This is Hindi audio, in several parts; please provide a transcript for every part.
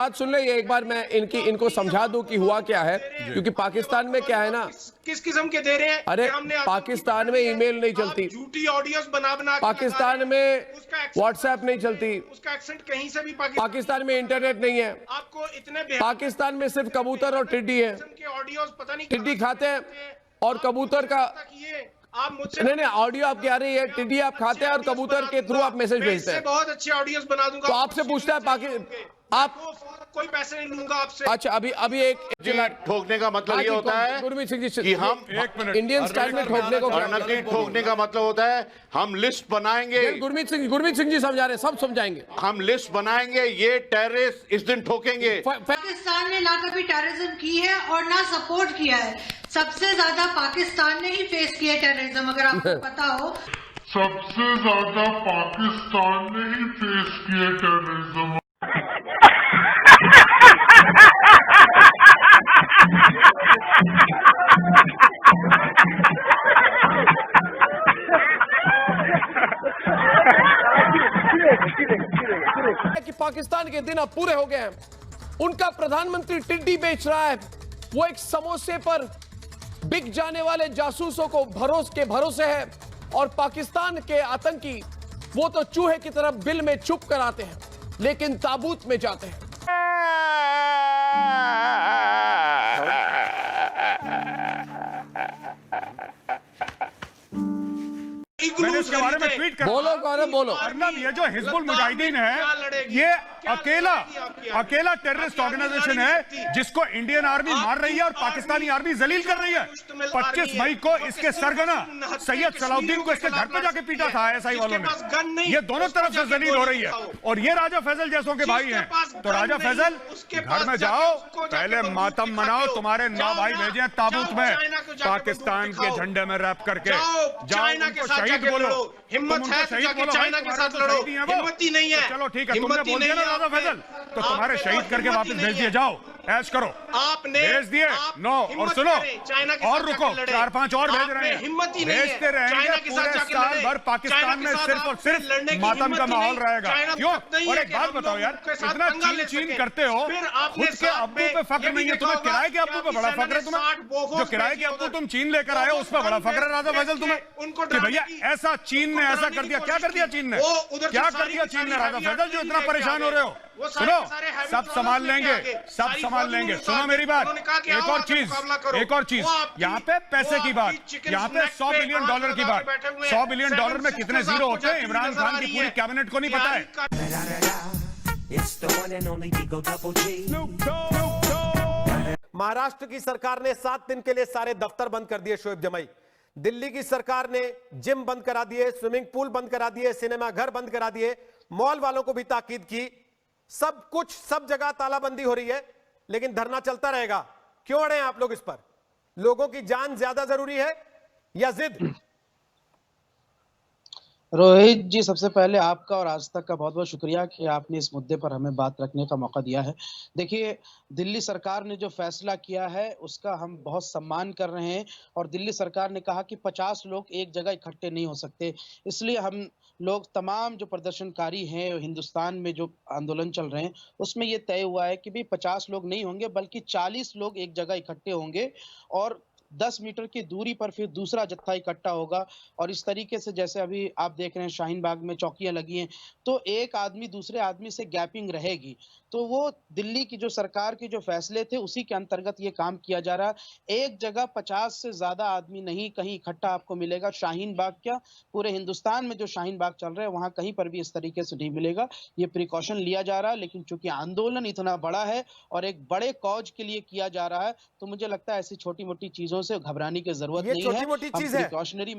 बात सुन ले, ये एक बार मैं इनको समझा दूं कि हुआ क्या है, क्योंकि पाकिस्तान में क्या है ना, किस किस्म के दे रहे हैं। अरे पाकिस्तान में ईमेल नहीं चलती, झूठी ऑडियोज बना पाकिस्तान में व्हाट्सएप नहीं चलती, उसका एक्सेंट कहीं से भी पाकिस्तान में इंटरनेट नहीं है, आपको इतने पाकिस्तान में सिर्फ कबूतर और टिड्डी है, ऑडियोज पता नहीं टिड्डी खाते हैं और कबूतर का आप मुझसे नहीं ऑडियो आपकी आ रही है, टिड्डी आप खाते हैं और कबूतर के थ्रू आप मैसेज भेजते हैं। बहुत अच्छे ऑडियोज बना दूंगा। तो आपसे पूछता है आप कोई पैसे नहीं लूंगा आपसे। अच्छा, अभी एक ठोकने का मतलब ये होता है गुरमीत सिंह जी कि हम इंडियन स्टाइल में ठोकने को नकली ठोकने का मतलब होता है हम लिस्ट बनाएंगे। गुरमीत सिंह जी समझा रहे हैं, सब समझाएंगे। हम लिस्ट बनाएंगे, ये टेररिस्ट इस दिन ठोकेंगे। पाकिस्तान ने ना कभी टेररिज्म की है और ना सपोर्ट किया है। सबसे ज्यादा पाकिस्तान ने ही फेस किया टेररिज्म, अगर आपको पता हो। सबसे ज्यादा पाकिस्तान ने ही फेस किया टेररिज्म। कि पाकिस्तान के दिन अब पूरे हो गए हैं, उनका प्रधानमंत्री टिड्डी बेच रहा है, वो एक समोसे पर बिक जाने वाले जासूसों को भरोसे है, और पाकिस्तान के आतंकी वो तो चूहे की तरह बिल में छुप कर आते हैं लेकिन ताबूत में जाते हैं। मैंने इसके बारे में ट्वीट कर बोलो अर्नब, ये जो हिजबुल मुजाहिदीन है, ये अकेला टेररिस्ट ऑर्गेनाइजेशन है जिसको इंडियन आर्मी मार रही है और पाकिस्तानी आर्मी जलील कर रही है। 25 मई को इसके सरगना सैयद सलाउद्दीन को इसके घर पे जाके पीटा था आईएसआई वालों ने। ये दोनों तरफ से जलील हो रही है और ये राजा फैजल जैसों के भाई हैं। तो राजा फैजल, घर में जाओ, पहले मातम मनाओ, तुम्हारे 9 भाई भेजे ताबूत में पाकिस्तान के झंडे में रैप करके जाओ, उनको शहीद बोलो। हिम्मत है तो जाके चाइना के साथ लड़ो। हिम्मत ही नहीं है। चलो ठीक है, तुमने बोल दिया ना राजा फैजल, तो तुम्हारे शहीद करके वापस भेज दिए, जाओ ऐश करो। आपने भेज दिए। नो, और सुनो, और रुको, 4-5 और भेज रहे हैं, भेजते रहेंगे। पूरे साल भर पाकिस्तान में सिर्फ और सिर्फ मातम का माहौल रहेगा। क्यों? और एक बात बताओ यार, इतना चीन करते हो, खुद के अब्बू पे फख्र नहीं है तुम्हें, किराए के अब्बू पे बड़ा फख्र है तुम्हें। जो किराए के अब्बू तुम चीन लेकर आए हो उस पर बड़ा फख्र है राजा फैजल तुम्हें, कि भैया ऐसा चीन ने ऐसा कर दिया। क्या कर दिया चीन ने? क्या कर दिया चीन ने राजा फैजल, जो इतना परेशान हो रहे हो? सुनो, सब संभाल लेंगे, सब संभाल लेंगे। सुनो मेरी बात, एक और चीज, यहाँ पे पैसे की बात, यहाँ पे $100 बिलियन की बात। $100 बिलियन में कितने जीरो होते हैं इमरान खान की पूरी कैबिनेट को नहीं पता है। महाराष्ट्र की सरकार ने 7 दिन के लिए सारे दफ्तर बंद कर दिए, शोएब जमाई। दिल्ली की सरकार ने जिम बंद करा दिए, स्विमिंग पूल बंद करा दिए, सिनेमा घर बंद करा दिए, मॉल वालों को भी ताकीद की। सब कुछ, सब जगह तालाबंदी हो रही है, लेकिन धरना चलता रहेगा। क्यों अड़े हैं आप लोग इस पर? लोगों की जान ज्यादा जरूरी है या जिद? रोहित जी, सबसे पहले आपका और आज तक का बहुत बहुत शुक्रिया कि आपने इस मुद्दे पर हमें बात रखने का मौका दिया है। देखिए, दिल्ली सरकार ने जो फैसला किया है उसका हम बहुत सम्मान कर रहे हैं, और दिल्ली सरकार ने कहा कि 50 लोग एक जगह इकट्ठे नहीं हो सकते, इसलिए हम लोग तमाम जो प्रदर्शनकारी हैं हिंदुस्तान में जो आंदोलन चल रहे हैं उसमें ये तय हुआ है कि भाई 50 लोग नहीं होंगे बल्कि 40 लोग एक जगह इकट्ठे होंगे, और 10 मीटर की दूरी पर फिर दूसरा जत्था इकट्ठा होगा। और इस तरीके से, जैसे अभी आप देख रहे हैं शाहीन बाग में चौकियां लगी हैं, तो एक आदमी दूसरे आदमी से गैपिंग रहेगी। तो वो दिल्ली की जो सरकार के जो फैसले थे उसी के अंतर्गत ये काम किया जा रहा है। एक जगह 50 से ज्यादा आदमी नहीं कहीं इकट्ठा आपको मिलेगा। शाहीन बाग क्या, पूरे हिंदुस्तान में जो शाहीन बाग चल रहे हैं वहां कहीं पर भी इस तरीके से नहीं मिलेगा। ये प्रिकॉशन लिया जा रहा है, लेकिन चूंकि आंदोलन इतना बड़ा है और एक बड़े कॉज के लिए किया जा रहा है, तो मुझे लगता है ऐसी छोटी मोटी चीजों से घबराने की जरूरत नहीं है। छोटी मोटी चीज है,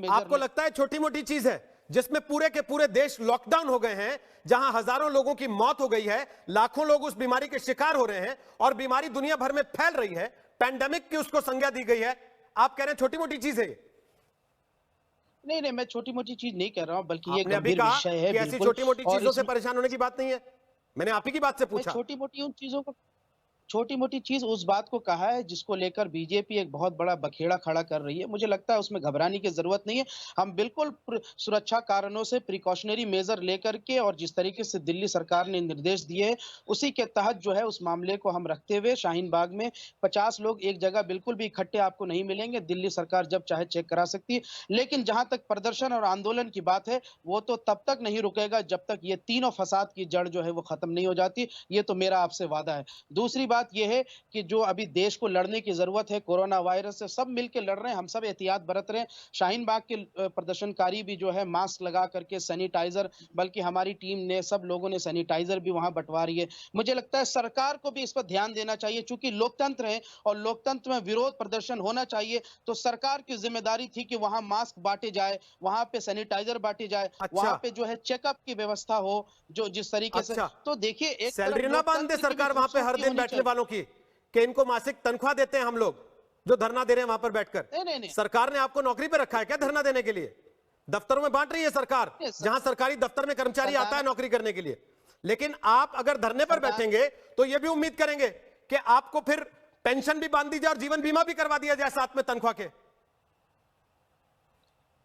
आपको लगता है छोटी मोटी चीज है, जिसमें पूरे के पूरे देश लॉकडाउन हो गए हैं, जहां हजारों लोगों की मौत हो गई है, लाखों लोग उस बीमारी के शिकार हो रहे हैं और बीमारी दुनिया भर में फैल रही है, पैंडेमिक की उसको संज्ञा दी गई है। आप कह रहे हैं छोटी मोटी चीज है? नहीं, मैं छोटी मोटी चीज नहीं कह रहा हूं, बल्कि ये गंभीर विषय है। ऐसी छोटी मोटी चीजों से परेशान होने की बात नहीं है, मैंने आप ही की बात से पूछा। छोटी मोटी उन चीजों को छोटी मोटी चीज उस बात को कहा है जिसको लेकर बीजेपी एक बहुत बड़ा बखेड़ा खड़ा कर रही है। मुझे लगता है उसमें घबराने की जरूरत नहीं है। हम बिल्कुल सुरक्षा कारणों से प्रिकॉशनरी मेजर लेकर के और जिस तरीके से दिल्ली सरकार ने निर्देश दिए हैं उसी के तहत जो है उस मामले को हम रखते हुए शाहीन बाग में 50 लोग एक जगह बिल्कुल भी इकट्ठे आपको नहीं मिलेंगे। दिल्ली सरकार जब चाहे चेक करा सकती है, लेकिन जहां तक प्रदर्शन और आंदोलन की बात है वो तो तब तक नहीं रुकेगा जब तक ये तीनों फसाद की जड़ जो है वो खत्म नहीं हो जाती। ये तो मेरा आपसे वादा है। दूसरी बात यह है कि जो अभी देश को लड़ने की जरूरत है कोरोना वायरस से, सब मिलकर लड़ रहे हैं, हम सब एहतियात बरत रहे हैं। शाहीन बाग के प्रदर्शनकारी भी जो है मास्क लगा करके, सैनिटाइजर, बल्कि हमारी टीम ने, सब लोगों ने सैनिटाइजर भी वहां बंटवा रही है। मुझे लगता है सरकार को भी इस पर ध्यान देना चाहिए, चूंकि लोकतंत्र है और लोकतंत्र में विरोध प्रदर्शन होना चाहिए, तो सरकार की जिम्मेदारी थी कि वहां मास्क बांटे जाए, वहां पे सैनिटाइजर बांटे जाए, वहां पे जो है चेकअप की व्यवस्था हो, जो जिस तरीके से। तो देखिए, एक सैलरी ना बांध दे सरकार वहां पे हर दिन बैठने वालों की, कि इनको मासिक तनख्वाह देते हैं हम लोग जो धरना दे रहे हैं वहां पर बैठकर। नहीं। सरकार ने आपको नौकरी पे रखा है क्या धरना देने के लिए? दफ्तरों में बांट रही है सरकार, जहां सरकारी दफ्तर में कर्मचारी आता है नौकरी करने के लिए। लेकिन आप अगर धरने पर बैठेंगे तो यह भी उम्मीद करेंगे कि आपको फिर पेंशन भी बांध दी जाए और जीवन बीमा भी करवा दिया जाए साथ में तनख्वाह के।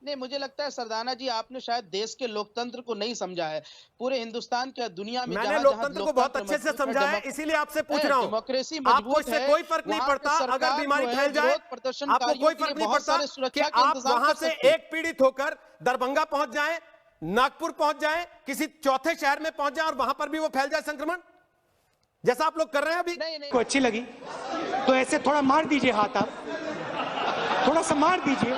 नहीं, मुझे लगता है सरदाना जी आपने शायद देश के लोकतंत्र को नहीं समझा है। पूरे हिंदुस्तान के दुनिया में मैंने लोकतंत्र को बहुत अच्छे से समझा है, इसीलिए आपसे पूछ रहा हूं। डेमोक्रेसी आपको इससे कोई फर्क नहीं पड़ता अगर बीमारी फैल जाए, आपको कोई फर्क नहीं पड़ता कि आप वहां से एक पीड़ित होकर दरभंगा पहुंच जाएं, नागपुर पहुंच जाएं, किसी चौथे शहर में पहुंच जाएं और वहां पर भी वो फैल जाए संक्रमण, जैसा आप लोग कर रहे हैं अभी। को अच्छी लगी तो ऐसे थोड़ा मार दीजिए हाथ, आप थोड़ा सा मार दीजिए।